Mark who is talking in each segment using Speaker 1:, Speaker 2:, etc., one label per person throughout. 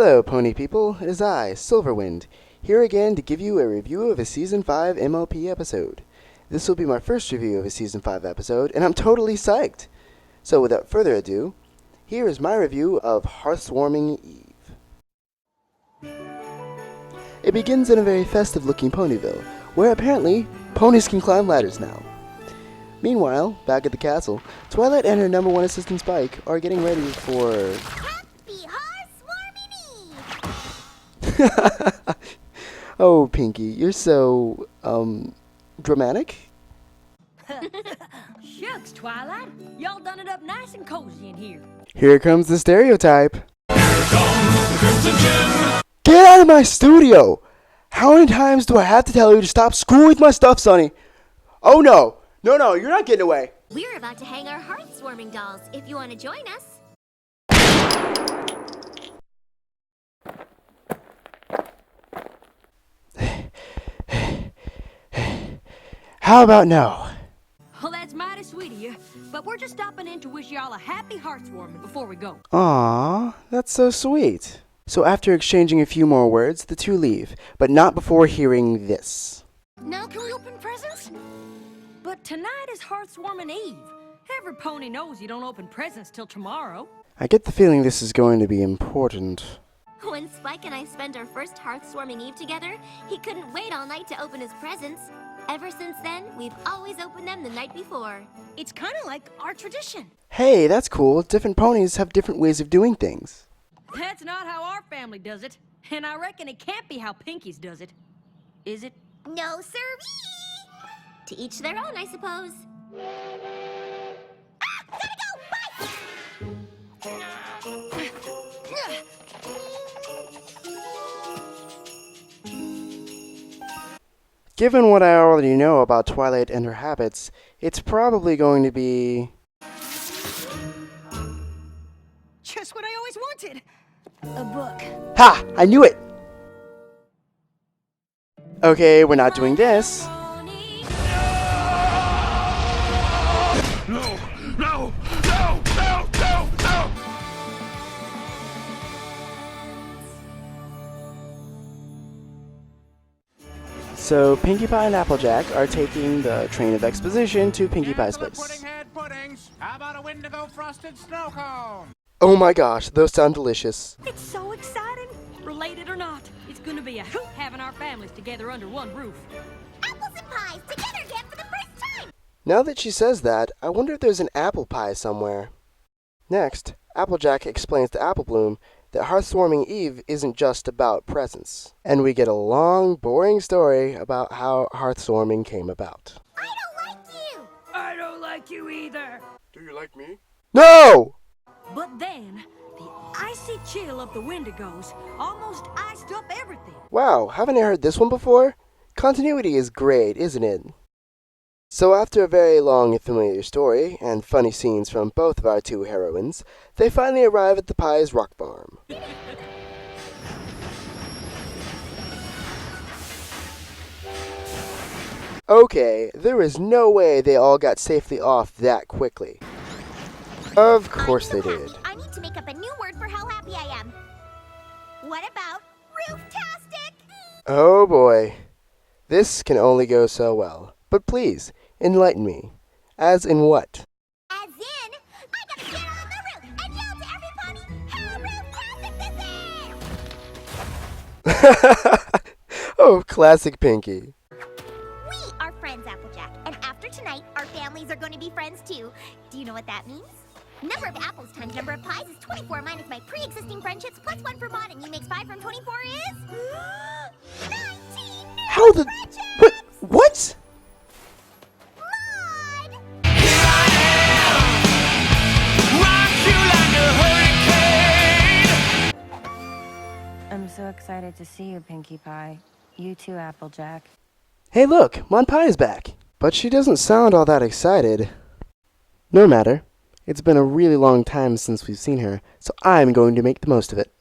Speaker 1: Hello, pony people. It is I, Silverwind, here again to give you a review of a Season 5 MLP episode. This will be my first review of a Season 5 episode, and I'm totally psyched! So without further ado, here is my review of Hearth's Warming Eve. It begins in a very festive-looking Ponyville, where apparently ponies can climb ladders now. Meanwhile, back at the castle, Twilight and her #1 assistant Spike are getting ready for...
Speaker 2: Happy Hearth's Warming Eve!
Speaker 1: Oh, Pinky, you're so, dramatic?
Speaker 3: Shucks, Twilight. Y'all done it up nice and cozy in here.
Speaker 1: Here comes the stereotype. Here comes the Crimson Gem! Get out of my studio! How many times do I have to tell you to stop screwing with my stuff, Sonny? Oh no! No, you're not getting away!
Speaker 2: We're about to hang our Hearth's Warming dolls, if you want to join us.
Speaker 1: How about no?
Speaker 3: Well, that's mighty sweet of you, but we're just stopping in to wish y'all a happy Hearth's Warming before we go.
Speaker 1: Aww, that's so sweet. So after exchanging a few more words, the two leave, but not before hearing this.
Speaker 3: Now can we open presents? But tonight is Hearth's Warming Eve. Every pony knows you don't open presents till tomorrow.
Speaker 1: I get the feeling this is going to be important.
Speaker 2: When Spike and I spent our first Hearth's Warming Eve together, he couldn't wait all night to open his presents. Ever since then, we've always opened them the night before.
Speaker 3: It's kind of like our tradition.
Speaker 1: Hey, that's cool. Different ponies have different ways of doing things.
Speaker 3: That's not how our family does it, and I reckon it can't be how Pinky's does it. Is it?
Speaker 2: No, sirree! To each their own, I suppose. Ah! Gotta go!
Speaker 1: Given what I already know about Twilight and her habits, it's probably going to be...
Speaker 3: Just what I always wanted. A book.
Speaker 1: Ha! I knew it! Okay, we're not doing this.
Speaker 4: No!
Speaker 1: So, Pinkie Pie and Applejack are taking the train of exposition to Pinkie Pie's place.
Speaker 4: Pudding-head puddings. How about a Wendigo frosted snow cone?
Speaker 1: Oh my gosh, those sound delicious.
Speaker 3: It's so exciting. Related or not, it's gonna be a hoot having our families together under one roof.
Speaker 2: Apples and pies together again for the first time!
Speaker 1: Now that she says that, I wonder if there's an apple pie somewhere. Next, Applejack explains to Applebloom that Hearth's Warming Eve isn't just about presents. And we get a long, boring story about how Hearth's Warming came about.
Speaker 2: I don't like you!
Speaker 3: I don't like you either.
Speaker 1: Do you like me? No!
Speaker 3: But then, the icy chill of the Wendigos almost iced up everything.
Speaker 1: Wow, haven't I heard this one before? Continuity is great, isn't it? So after a very long and familiar story, and funny scenes from both of our two heroines, they finally arrive at the Pie's rock farm. Okay, there is no way they all got safely off that quickly. Of course they did.
Speaker 2: I need to make up a new word for how happy I am. What about rooftastic?
Speaker 1: Oh boy. This can only go so well. But please, enlighten me. As in what?
Speaker 2: As in, I gotta get on the roof and yell to every pony how rooftastic this is!
Speaker 1: Oh, classic Pinky.
Speaker 2: We are friends, Applejack, and after tonight, our families are going to be friends too. Do you know what that means? Number of apples times number of pies is 24 minus my pre-existing friendships plus 1 for Maud, and you makes 5 from 24 is... 19 new
Speaker 1: How the...
Speaker 2: friendships!
Speaker 1: What?
Speaker 2: Maud!
Speaker 5: I'm so excited to see you, Pinkie Pie. You too, Applejack.
Speaker 1: Hey look, Mon Pie is back. But she doesn't sound all that excited. No matter. It's been a really long time since we've seen her, so I'm going to make the most of it.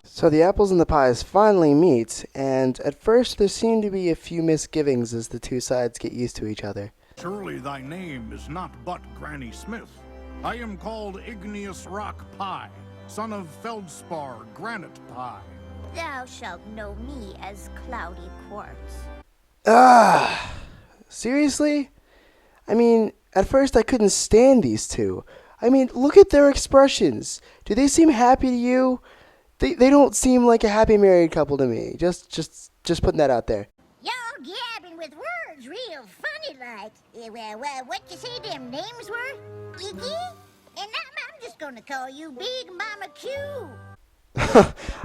Speaker 1: So the apples and the pies finally meet, and at first there seem to be a few misgivings as the two sides get used to each other.
Speaker 6: Surely thy name is not but Granny Smith. I am called Igneous Rock Pie, son of Feldspar Granite Pie.
Speaker 2: Thou shalt know me as Cloudy Quartz.
Speaker 1: Ah, seriously? I mean, at first I couldn't stand these two. I mean, look at their expressions. Do they seem happy to you? They don't seem like a happy married couple to me. Just putting that out there.
Speaker 2: Y'all gabbing with words real funny like. What you say them names were? Iggy? And I'm just gonna call you Big Mama Q.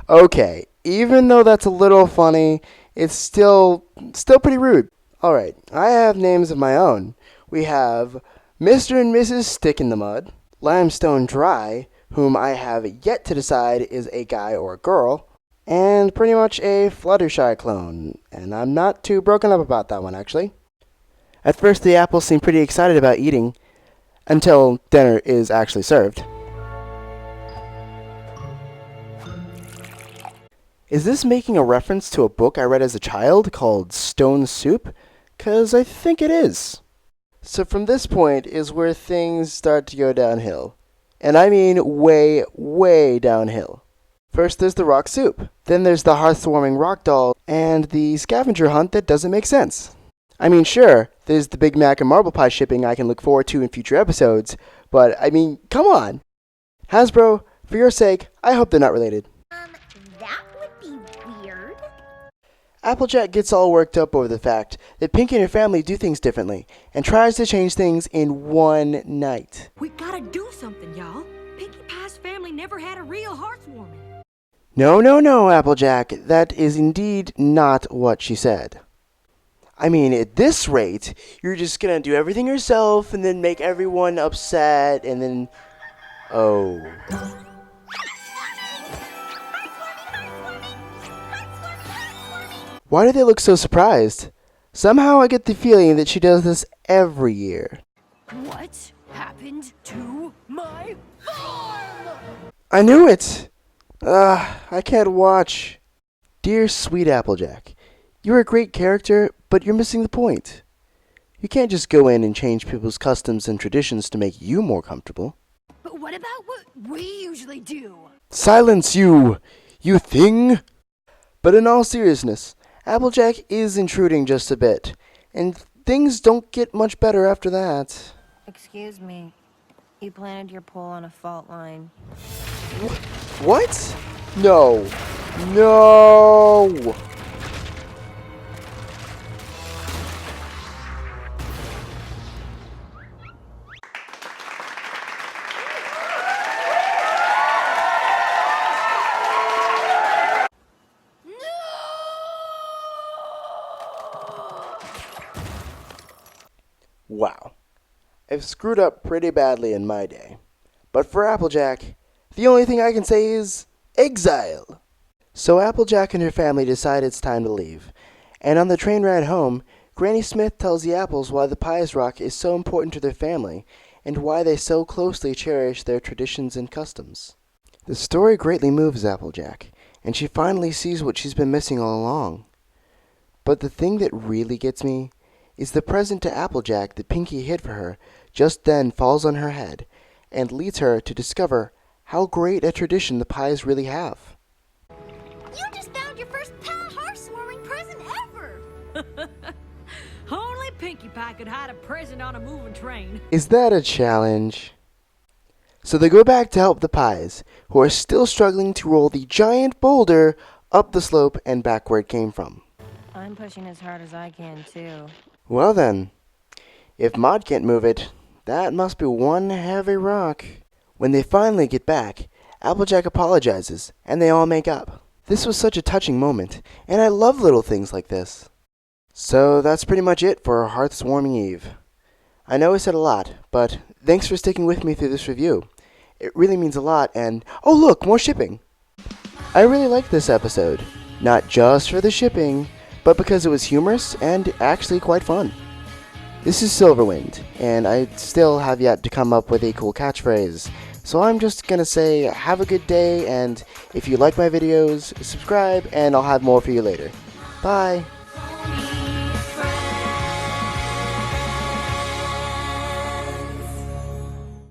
Speaker 1: Okay, even though that's a little funny, it's still pretty rude. Alright, I have names of my own. We have Mr. and Mrs. Stick in the Mud, Limestone Dry, whom I have yet to decide is a guy or a girl, and pretty much a Fluttershy clone, and I'm not too broken up about that one, actually. At first, the apples seem pretty excited about eating, until dinner is actually served. Is this making a reference to a book I read as a child called Stone Soup? 'Cause I think it is. So from this point is where things start to go downhill. And I mean way, way downhill. First there's the rock soup. Then there's the hearth-warming rock doll and the scavenger hunt that doesn't make sense. I mean, sure, there's the Big Mac and Marble Pie shipping I can look forward to in future episodes, but I mean, come on! Hasbro, for your sake, I hope they're not related.
Speaker 2: That would be weird.
Speaker 1: Applejack gets all worked up over the fact that Pinky and her family do things differently, and tries to change things in one night.
Speaker 3: We gotta do something, y'all. Pinkie Pie's family never had a real hearthwarming.
Speaker 1: No, Applejack, that is indeed not what she said. I mean, at this rate, you're just gonna do everything yourself and then make everyone upset and then... Oh. Why do they look so surprised? Somehow I get the feeling that she does this every year.
Speaker 3: What happened to my farm?
Speaker 1: I knew it! I can't watch. Dear sweet Applejack, you're a great character, but you're missing the point. You can't just go in and change people's customs and traditions to make you more comfortable.
Speaker 3: But what about what we usually do?
Speaker 1: Silence, you thing! But in all seriousness, Applejack is intruding just a bit, and things don't get much better after that.
Speaker 5: Excuse me. You planted your pole on a fault line.
Speaker 1: What? No. No! Wow. I've screwed up pretty badly in my day. But for Applejack, the only thing I can say is exile. So Applejack and her family decide it's time to leave. And on the train ride home, Granny Smith tells the apples why the Pies Rock is so important to their family and why they so closely cherish their traditions and customs. The story greatly moves Applejack, and she finally sees what she's been missing all along. But the thing that really gets me is the present to Applejack that Pinky hid for her just then falls on her head and leads her to discover how great a tradition the Pies really have.
Speaker 2: You just found your first pal hearth-warming present ever.
Speaker 3: Only Pinkie Pie could hide a present on a moving train.
Speaker 1: Is that a challenge? So they go back to help the Pies, who are still struggling to roll the giant boulder up the slope and back where it came from.
Speaker 5: I'm pushing as hard as I can, too.
Speaker 1: Well then, if Maud can't move it, that must be one heavy rock. When they finally get back, Applejack apologizes, and they all make up. This was such a touching moment, and I love little things like this. So that's pretty much it for Hearth's Warming Eve. I know I said a lot, but thanks for sticking with me through this review. It really means a lot, and oh look, more shipping! I really liked this episode, not just for the shipping, but because it was humorous and actually quite fun. This is Silverwind, and I still have yet to come up with a cool catchphrase, so I'm just gonna say have a good day, and if you like my videos, subscribe, and I'll have more for you later. Bye!